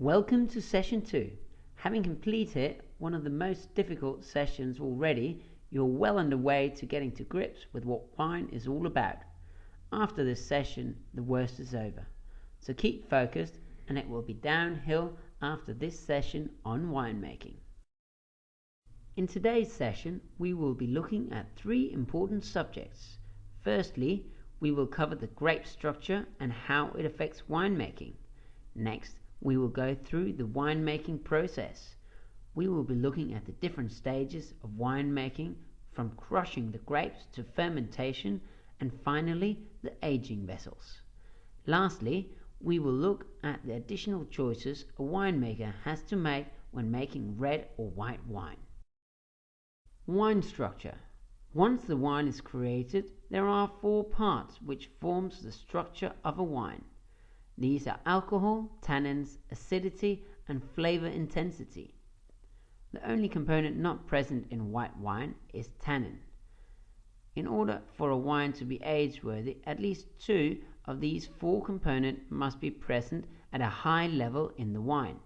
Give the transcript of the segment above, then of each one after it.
Welcome to session 2. Having completed one of the most difficult sessions already, you're well underway to getting to grips with what wine is all about. After this session, the worst is over. So keep focused and it will be downhill after this session on winemaking. In today's session, we will be looking at 3 important subjects. Firstly, we will cover the grape structure and how it affects winemaking. Next, we will go through the winemaking process. We will be looking at the different stages of winemaking, from crushing the grapes to fermentation, and finally the aging vessels. Lastly, we will look at the additional choices a winemaker has to make when making red or white wine. Wine structure. Once the wine is created, there are 4 parts which forms the structure of a wine. These are alcohol, tannins, acidity, and flavor intensity. The only component not present in white wine is tannin. In order for a wine to be age-worthy, at least 2 of these 4 components must be present at a high level in the wine.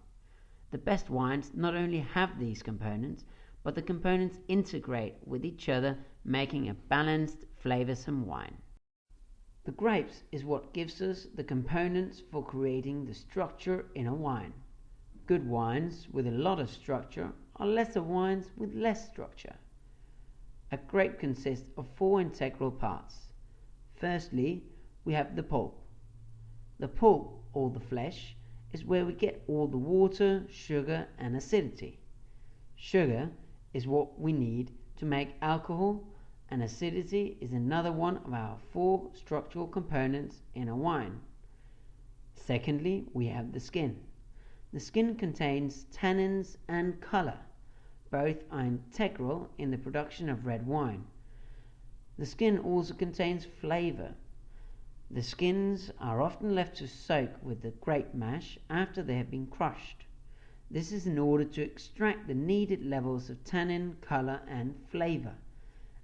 The best wines not only have these components, but the components integrate with each other, making a balanced, flavorsome wine. The grapes is what gives us the components for creating the structure in a wine. Good wines with a lot of structure are lesser wines with less structure. A grape consists of 4 integral parts. Firstly, we have the pulp. The pulp, or the flesh, is where we get all the water, sugar, and acidity. Sugar is what we need to make alcohol, and acidity is another one of our 4 structural components in a wine. Secondly, we have the skin. The skin contains tannins and color. Both are integral in the production of red wine. The skin also contains flavor. The skins are often left to soak with the grape mash after they have been crushed. This is in order to extract the needed levels of tannin, color, and flavor.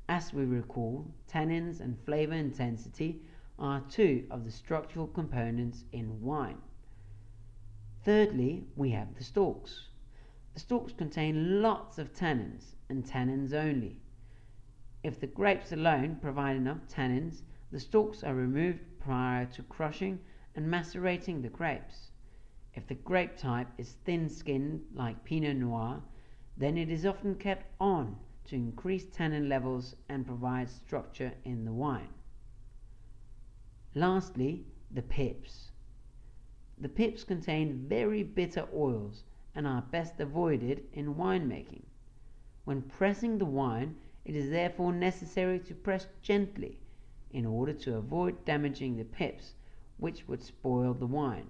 As we recall, tannins and flavor intensity are 2 of the structural components in wine. Thirdly, we have the stalks. The stalks contain lots of tannins, and tannins only. If the grapes alone provide enough tannins, the stalks are removed prior to crushing and macerating the grapes. If the grape type is thin-skinned like Pinot Noir, then it is often kept on to increase tannin levels and provide structure in the wine. Lastly, the pips. The pips contain very bitter oils and are best avoided in winemaking. When pressing the wine, it is therefore necessary to press gently in order to avoid damaging the pips, which would spoil the wine.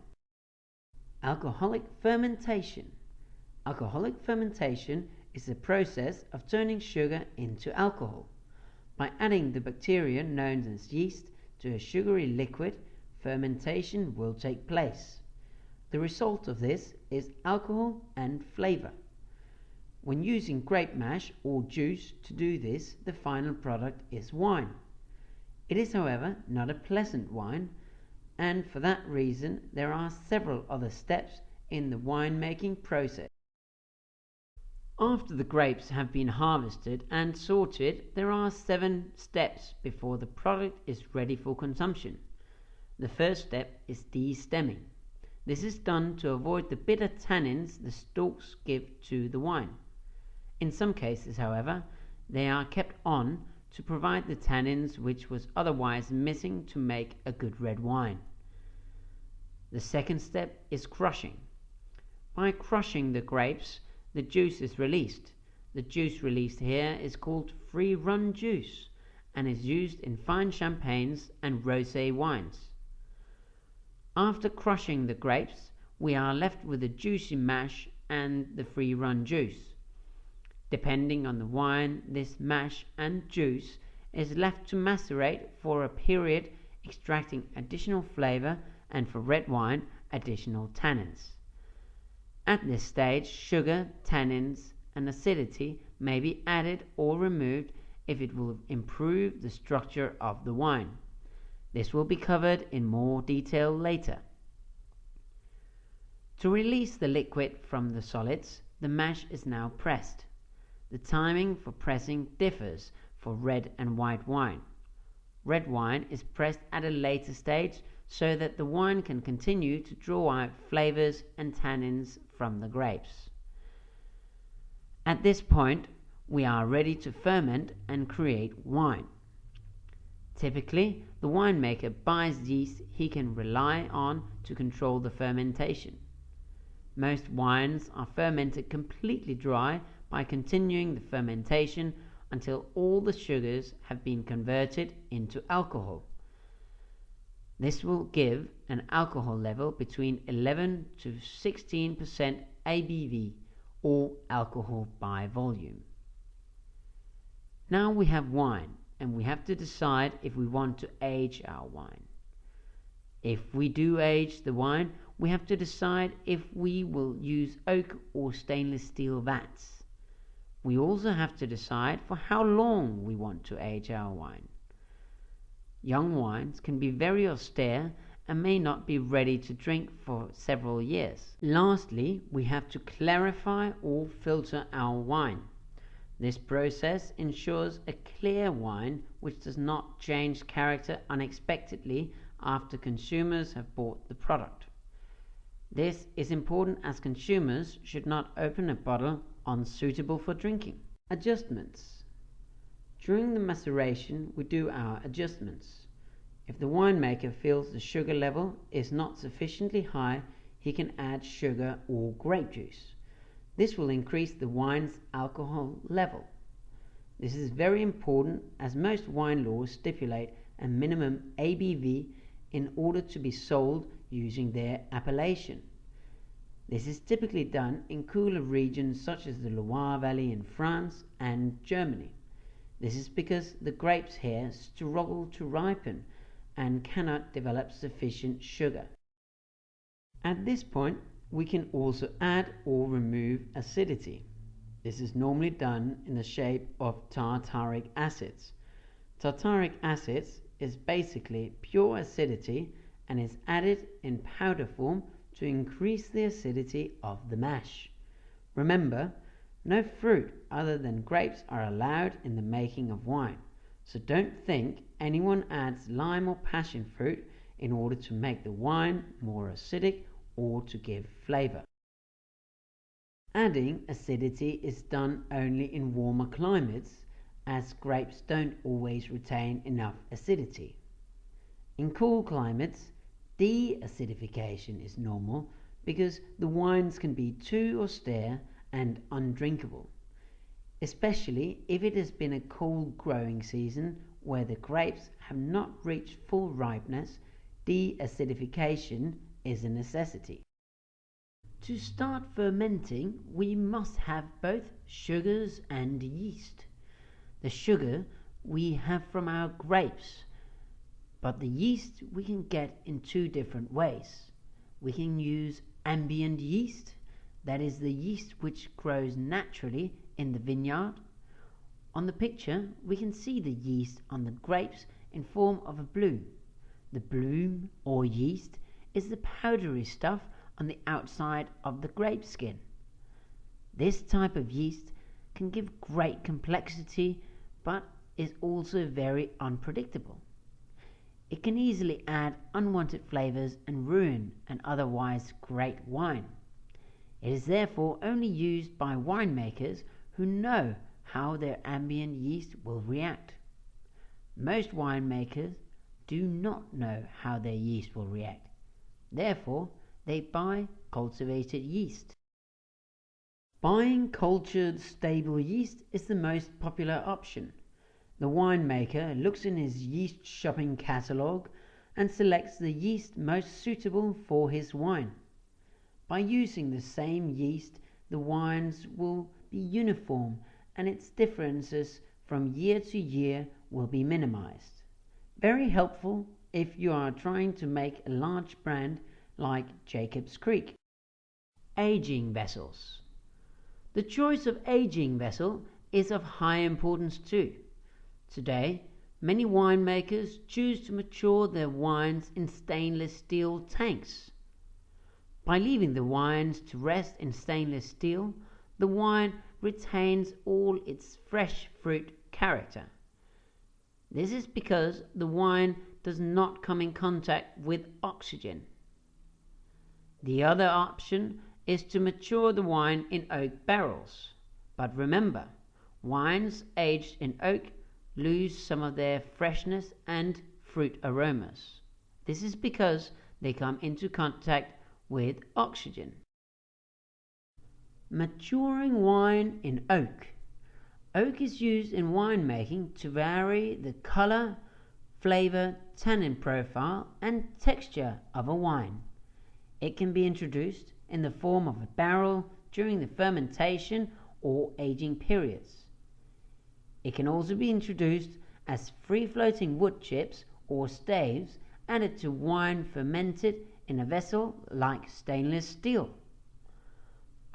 Alcoholic fermentation. Alcoholic fermentation is the process of turning sugar into alcohol. By adding the bacteria known as yeast to a sugary liquid, fermentation will take place. The result of this is alcohol and flavor. When using grape mash or juice to do this, the final product is wine. It is, however, not a pleasant wine, and for that reason there are several other steps in the winemaking process. After the grapes have been harvested and sorted, there are 7 steps before the product is ready for consumption. The first step is destemming. This is done to avoid the bitter tannins the stalks give to the wine. In some cases, however, they are kept on to provide the tannins which was otherwise missing to make a good red wine. The second step is crushing. By crushing the grapes, the juice is released. The juice released here is called free-run juice and is used in fine champagnes and rosé wines. After crushing the grapes, we are left with the juicy mash and the free-run juice. Depending on the wine, this mash and juice is left to macerate for a period, extracting additional flavor, and for red wine, additional tannins. At this stage, sugar, tannins, and acidity may be added or removed if it will improve the structure of the wine. This will be covered in more detail later. To release the liquid from the solids, the mash is now pressed. The timing for pressing differs for red and white wine. Red wine is pressed at a later stage so that the wine can continue to draw out flavors and tannins from the grapes. At this point, we are ready to ferment and create wine. Typically, the winemaker buys yeast he can rely on to control the fermentation. Most wines are fermented completely dry by continuing the fermentation until all the sugars have been converted into alcohol. This will give an alcohol level between 11 to 16% ABV, or alcohol by volume. Now we have wine, and we have to decide if we want to age our wine. If we do age the wine, we have to decide if we will use oak or stainless steel vats. We also have to decide for how long we want to age our wine. Young wines can be very austere and may not be ready to drink for several years. Lastly, we have to clarify or filter our wine. This process ensures a clear wine which does not change character unexpectedly after consumers have bought the product. This is important as consumers should not open a bottle unsuitable for drinking. Adjustments. During the maceration, we do our adjustments. If the winemaker feels the sugar level is not sufficiently high, he can add sugar or grape juice. This will increase the wine's alcohol level. This is very important as most wine laws stipulate a minimum ABV in order to be sold using their appellation. This is typically done in cooler regions such as the Loire Valley in France and Germany. This is because the grapes here struggle to ripen and cannot develop sufficient sugar. At this point, we can also add or remove acidity. This is normally done in the shape of tartaric acids. Tartaric acids is basically pure acidity and is added in powder form to increase the acidity of the mash. Remember, no fruit other than grapes are allowed in the making of wine, so don't think anyone adds lime or passion fruit in order to make the wine more acidic or to give flavor. Adding acidity is done only in warmer climates, as grapes don't always retain enough acidity. In cool climates, de-acidification is normal because the wines can be too austere and undrinkable, especially if it has been a cold growing season where the grapes have not reached full ripeness. De-acidification is a necessity. To start fermenting, we must have both sugars and yeast. The sugar we have from our grapes, but the yeast we can get in two different ways. We can use ambient yeast, that is the yeast which grows naturally in the vineyard. On the picture, we can see the yeast on the grapes in form of a bloom. The bloom, or yeast, is the powdery stuff on the outside of the grape skin. This type of yeast can give great complexity, but is also very unpredictable. It can easily add unwanted flavors and ruin an otherwise great wine. It is therefore only used by winemakers who know how their ambient yeast will react. Most winemakers do not know how their yeast will react. Therefore, they buy cultivated yeast. Buying cultured stable yeast is the most popular option. The winemaker looks in his yeast shopping catalogue and selects the yeast most suitable for his wine. By using the same yeast, the wines will be uniform and its differences from year to year will be minimized. Very helpful if you are trying to make a large brand like Jacob's Creek. Aging vessels. The choice of aging vessel is of high importance too. Today, many winemakers choose to mature their wines in stainless steel tanks. By leaving the wines to rest in stainless steel, the wine retains all its fresh fruit character. This is because the wine does not come in contact with oxygen. The other option is to mature the wine in oak barrels. But remember, wines aged in oak lose some of their freshness and fruit aromas. This is because they come into contact with oxygen. Maturing wine in oak. Oak is used in winemaking to vary the color, flavor, tannin profile, and texture of a wine. It can be introduced in the form of a barrel during the fermentation or aging periods. It can also be introduced as free-floating wood chips or staves added to wine fermented in a vessel like stainless steel.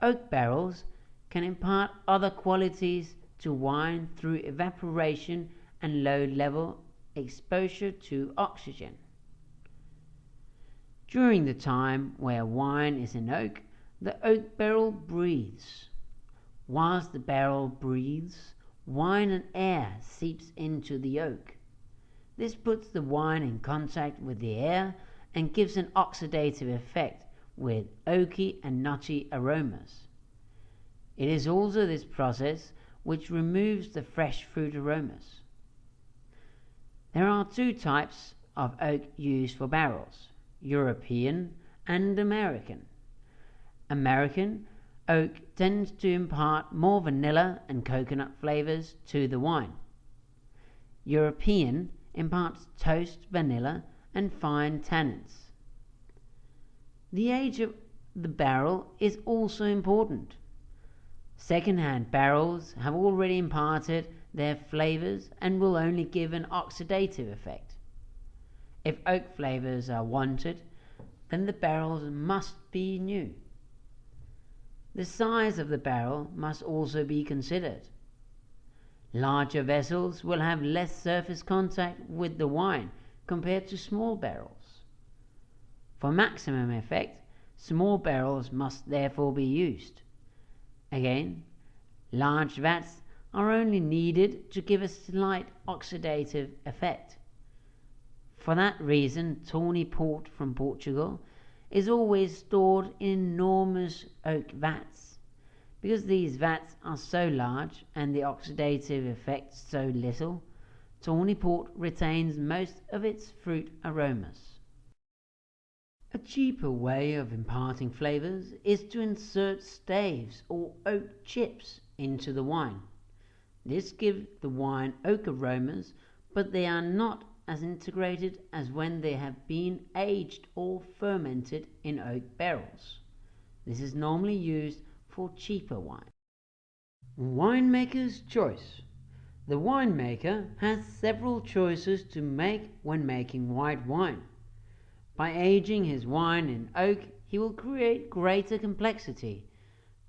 Oak barrels can impart other qualities to wine through evaporation and low-level exposure to oxygen. During the time where wine is in oak, the oak barrel breathes. Whilst the barrel breathes, wine and air seeps into the oak. This puts the wine in contact with the air and gives an oxidative effect with oaky and nutty aromas. It is also this process which removes the fresh fruit aromas. There are two types of oak used for barrels: European and American. American oak tends to impart more vanilla and coconut flavors to the wine. European imparts toast, vanilla, and fine tannins. The age of the barrel is also important. Second-hand barrels have already imparted their flavors and will only give an oxidative effect. If oak flavors are wanted, then the barrels must be new. The size of the barrel must also be considered. Larger vessels will have less surface contact with the wine compared to small barrels. For maximum effect, small barrels must therefore be used. Again, large vats are only needed to give a slight oxidative effect. For that reason, Tawny Port from Portugal is always stored in enormous oak vats. Because these vats are so large and the oxidative effect so little, Tawny Port retains most of its fruit aromas. A cheaper way of imparting flavors is to insert staves or oak chips into the wine. This gives the wine oak aromas, but they are not as integrated as when they have been aged or fermented in oak barrels. This is normally used for cheaper wine. Winemaker's choice. The winemaker has several choices to make when making white wine. By aging his wine in oak, he will create greater complexity,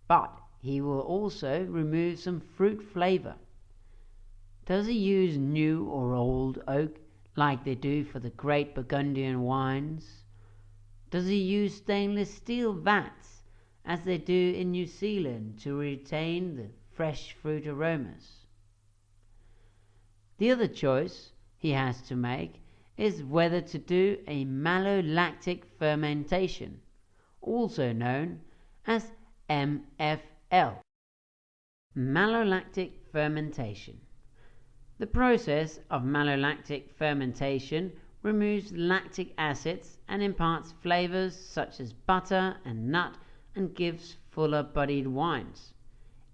but he will also remove some fruit flavor. Does he use new or old oak like they do for the great Burgundian wines? Does he use stainless steel vats as they do in New Zealand to retain the fresh fruit aromas? The other choice he has to make is whether to do a malolactic fermentation, also known as MFL. Malolactic fermentation. The process of malolactic fermentation removes lactic acids and imparts flavors such as butter and nut and gives fuller bodied wines.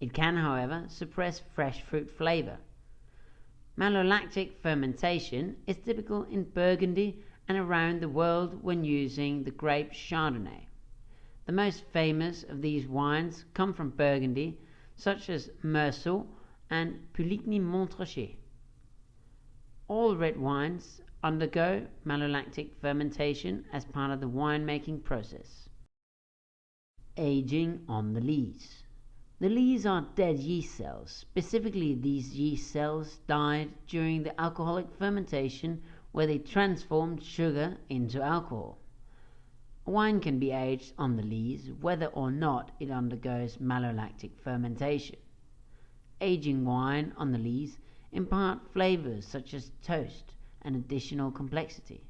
It can, however, suppress fresh fruit flavor. Malolactic fermentation is typical in Burgundy and around the world when using the grape Chardonnay. The most famous of these wines come from Burgundy, such as Meursault and Puligny-Montrachet. All red wines undergo malolactic fermentation as part of the winemaking process. Aging on the lees. The lees are dead yeast cells. Specifically, these yeast cells died during the alcoholic fermentation where they transformed sugar into alcohol. A wine can be aged on the lees whether or not it undergoes malolactic fermentation. Aging wine on the lees impart flavors such as toast and additional complexity.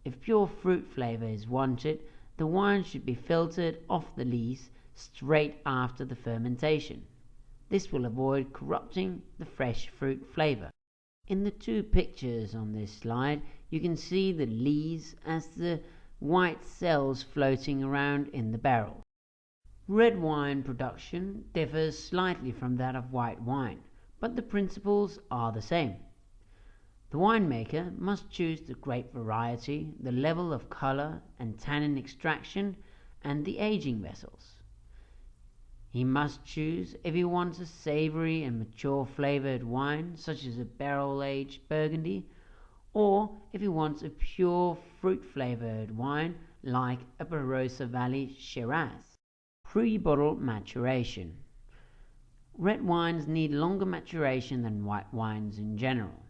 If pure fruit flavor is wanted, the wine should be filtered off the lees straight after the fermentation. This will avoid corrupting the fresh fruit flavor. In the two pictures on this slide, you can see the lees as the white cells floating around in the barrel. Red wine production differs slightly from that of white wine, but the principles are the same. The winemaker must choose the grape variety, the level of color and tannin extraction, and the aging vessels. He must choose if he wants a savory and mature flavored wine, such as a barrel-aged Burgundy, or if he wants a pure fruit-flavored wine like a Barossa Valley Shiraz. Pre-bottle maturation. Red wines need longer maturation than white wines in general.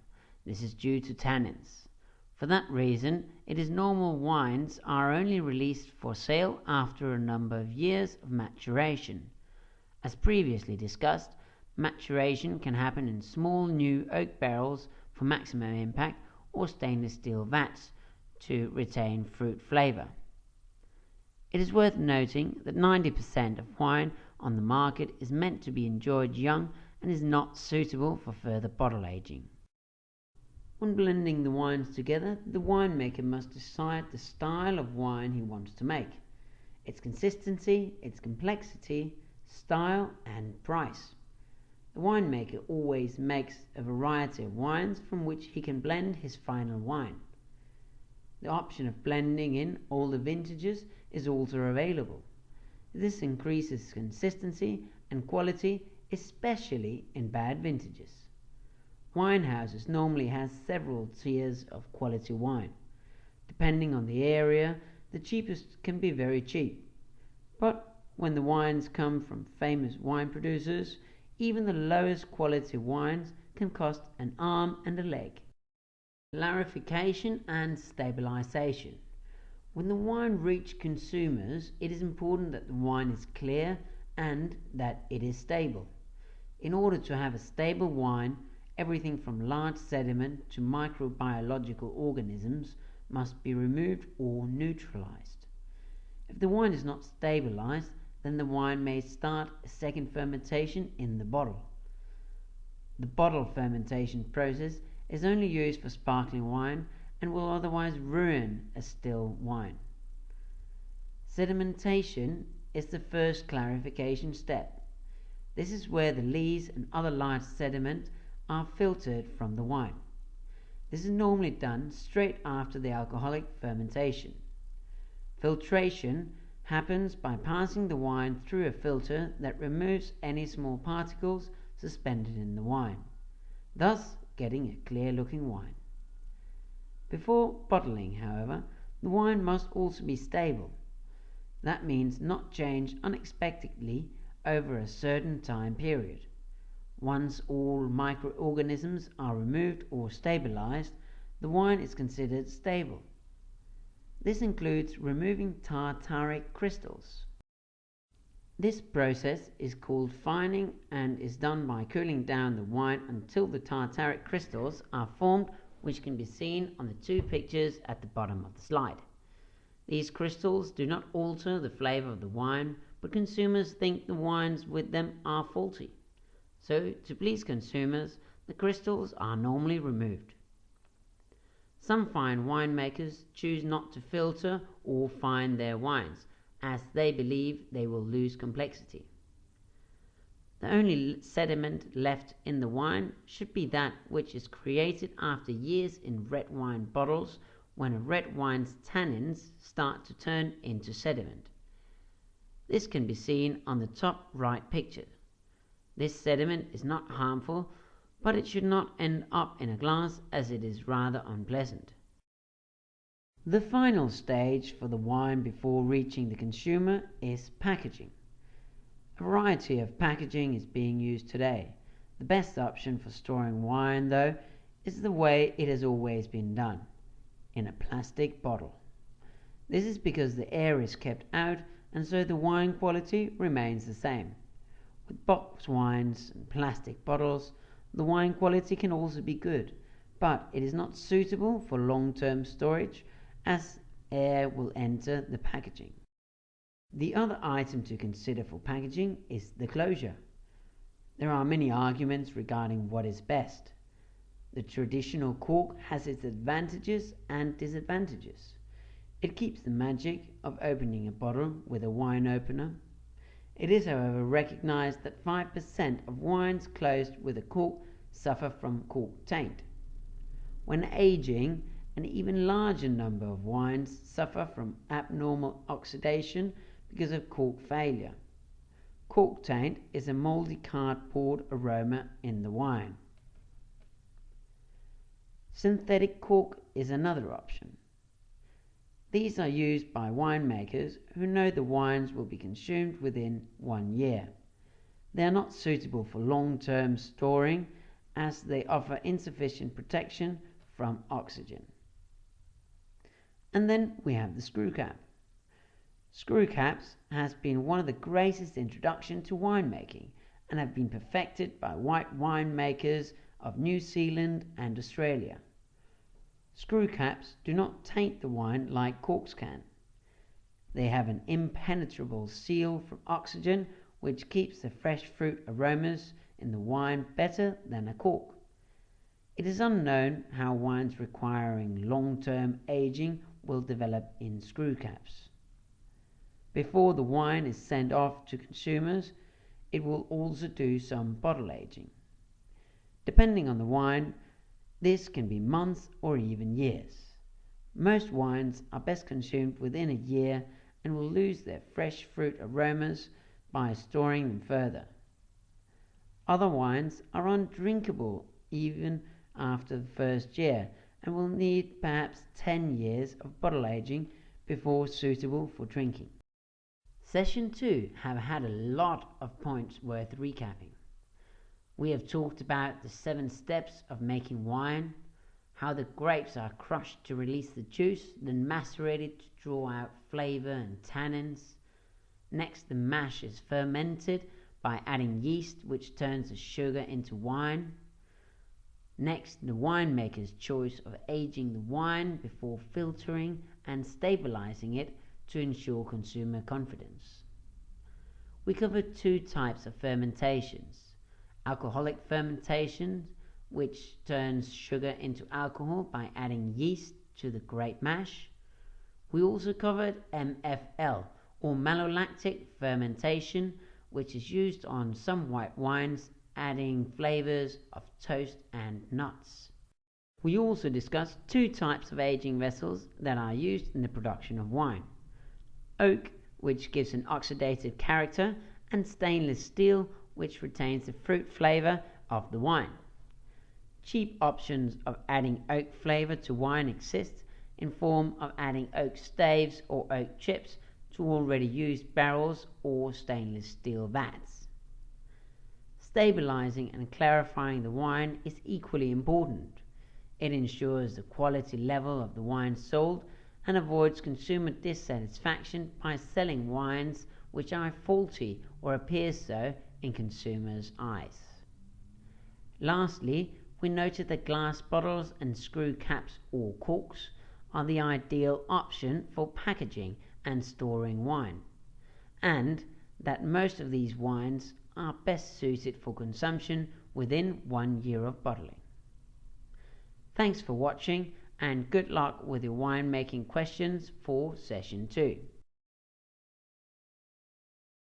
This is due to tannins. For that reason, it is normal wines are only released for sale after a number of years of maturation. As previously discussed, maturation can happen in small new oak barrels for maximum impact or stainless steel vats to retain fruit flavor. It is worth noting that 90% of wine on the market is meant to be enjoyed young and is not suitable for further bottle aging. When blending the wines together, the winemaker must decide the style of wine he wants to make, its consistency, its complexity, style, and price. The winemaker always makes a variety of wines from which he can blend his final wine. The option of blending in older vintages is also available. This increases consistency and quality, especially in bad vintages. Wine houses normally have several tiers of quality wine. Depending on the area, the cheapest can be very cheap. But when the wines come from famous wine producers, even the lowest quality wines can cost an arm and a leg. Clarification and stabilization. When the wine reaches consumers, it is important that the wine is clear and that it is stable. In order to have a stable wine, everything from large sediment to microbiological organisms must be removed or neutralized. If the wine is not stabilized, then the wine may start a second fermentation in the bottle. The bottle fermentation process is only used for sparkling wine and will otherwise ruin a still wine. Sedimentation is the first clarification step. This is where the lees and other large sediment are filtered from the wine. This is normally done straight after the alcoholic fermentation. Filtration happens by passing the wine through a filter that removes any small particles suspended in the wine, thus getting a clear looking wine. Before bottling, however, the wine must also be stable. That means not change unexpectedly over a certain time period. Once all microorganisms are removed or stabilized, the wine is considered stable. This includes removing tartaric crystals. This process is called fining and is done by cooling down the wine until the tartaric crystals are formed, which can be seen on the two pictures at the bottom of the slide. These crystals do not alter the flavor of the wine, but consumers think the wines with them are faulty. So, to please consumers, the crystals are normally removed. Some fine winemakers choose not to filter or fine their wines, as they believe they will lose complexity. The only sediment left in the wine should be that which is created after years in red wine bottles, when a red wine's tannins start to turn into sediment. This can be seen on the top right picture. This sediment is not harmful, but it should not end up in a glass, as it is rather unpleasant. The final stage for the wine before reaching the consumer is packaging. A variety of packaging is being used today. The best option for storing wine, though, is the way it has always been done, in a plastic bottle. This is because the air is kept out and so the wine quality remains the same. With box wines and plastic bottles, the wine quality can also be good, but it is not suitable for long-term storage as air will enter the packaging. The other item to consider for packaging is the closure. There are many arguments regarding what is best. The traditional cork has its advantages and disadvantages. It keeps the magic of opening a bottle with a wine opener. It is, however, recognized that 5% of wines closed with a cork suffer from cork taint. When aging, an even larger number of wines suffer from abnormal oxidation because of cork failure. Cork taint is a moldy cardboard aroma in the wine. Synthetic cork is another option. These are used by winemakers who know the wines will be consumed within 1 year. They are not suitable for long-term storing as they offer insufficient protection from oxygen. And then we have the screw cap. Screw caps has been one of the greatest introductions to winemaking and have been perfected by white winemakers of New Zealand and Australia. Screw caps do not taint the wine like corks can. They have an impenetrable seal from oxygen which keeps the fresh fruit aromas in the wine better than a cork. It is unknown how wines requiring long-term aging will develop in screw caps. Before the wine is sent off to consumers, it will also do some bottle aging. Depending on the wine, this can be months or even years. Most wines are best consumed within a year and will lose their fresh fruit aromas by storing them further. Other wines are undrinkable even after the first year and will need perhaps 10 years of bottle aging before suitable for drinking. Session 2 have had a lot of points worth recapping. We have talked about the 7 steps of making wine, how the grapes are crushed to release the juice, then macerated to draw out flavor and tannins. Next, the mash is fermented by adding yeast, which turns the sugar into wine. Next, the winemaker's choice of aging the wine before filtering and stabilizing it to ensure consumer confidence. We covered 2 types of fermentations: alcoholic fermentation, which turns sugar into alcohol by adding yeast to the grape mash. We also covered MFL, or malolactic fermentation, which is used on some white wines, adding flavors of toast and nuts. We also discussed 2 types of aging vessels that are used in the production of wine: oak, which gives an oxidative character, and stainless steel, which retains the fruit flavor of the wine. Cheap options of adding oak flavor to wine exist in form of adding oak staves or oak chips to already used barrels or stainless steel vats. Stabilizing and clarifying the wine is equally important. It ensures the quality level of the wine sold and avoids consumer dissatisfaction by selling wines which are faulty or appear so in consumers' eyes. Lastly, we noted that glass bottles and screw caps or corks are the ideal option for packaging and storing wine, and that most of these wines are best suited for consumption within 1 year of bottling. Thanks for watching and good luck with your winemaking questions for session 2.